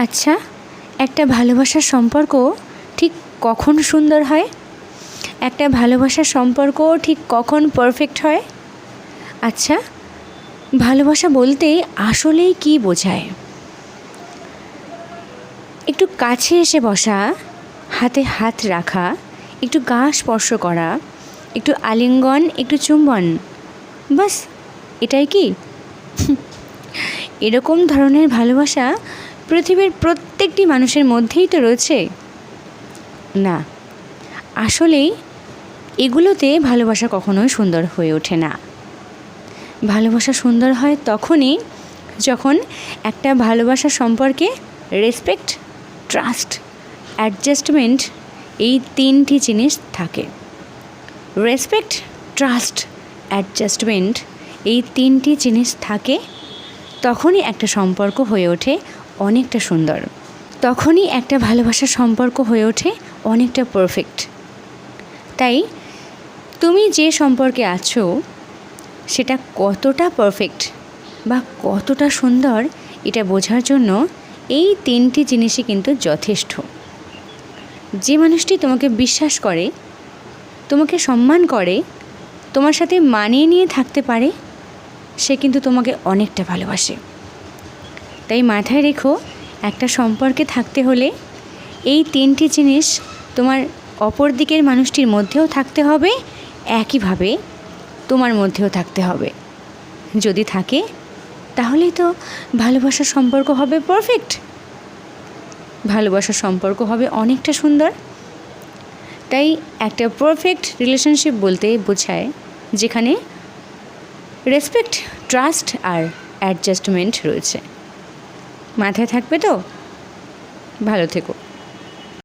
আচ্ছা, একটা ভালোবাসার সম্পর্ক ঠিক কখন সুন্দর হয়? একটা ভালোবাসার সম্পর্ক ঠিক কখন পারফেক্ট হয়? আচ্ছা, ভালোবাসা বলতে আসলেই কী বোঝায়? একটু কাছে এসে বসা, হাতে হাত রাখা, একটু গা স্পর্শ করা, একটু আলিঙ্গন, একটু চুম্বন, বাস এটাই কি? এরকম ধরনের ভালোবাসা পৃথিবীর প্রত্যেকটি মানুষের মধ্যেই তো রয়েছে। না, আসলেই এগুলোতে ভালোবাসা কখনোই সুন্দর হয়ে ওঠে না। ভালোবাসা সুন্দর হয় তখনই যখন একটা ভালোবাসার সম্পর্কে রেসপেক্ট, ট্রাস্ট, অ্যাডজাস্টমেন্ট এই তিনটি জিনিস থাকে। রেসপেক্ট, ট্রাস্ট, অ্যাডজাস্টমেন্ট এই তিনটি জিনিস থাকে, তখনই একটা সম্পর্ক হয়ে ওঠে অনেকটা সুন্দর। তখনই একটা ভালোবাসার সম্পর্ক হয়ে ওঠে অনেকটা পারফেক্ট। তাই তুমি যে সম্পর্কে আছো সেটা কতটা পারফেক্ট বা কতটা সুন্দর এটা বোঝার জন্য এই তিনটি জিনিসই কিন্তু যথেষ্ট। যে মানুষটি তোমাকে বিশ্বাস করে, তোমাকে সম্মান করে, তোমার সাথে মানিয়ে নিয়ে থাকতে পারে, সে কিন্তু তোমাকে অনেকটা ভালোবাসে। তাই মাথায় রেখো, একটা সম্পর্কে থাকতে হলে এই তিনটি জিনিস তোমার অপর দিকের মানুষটির মধ্যেও থাকতে হবে, একইভাবে তোমার মধ্যেও থাকতে হবে। যদি থাকে তাহলেই তো ভালোবাসার সম্পর্ক হবে পারফেক্ট, ভালোবাসার সম্পর্ক হবে অনেকটা সুন্দর। তাই একটা পারফেক্ট রিলেশনশিপ বলতে বোঝায় যেখানে রেসপেক্ট, ট্রাস্ট আর অ্যাডজাস্টমেন্ট রয়েছে। মাথায় থাকবে তো? ভালো থেকো।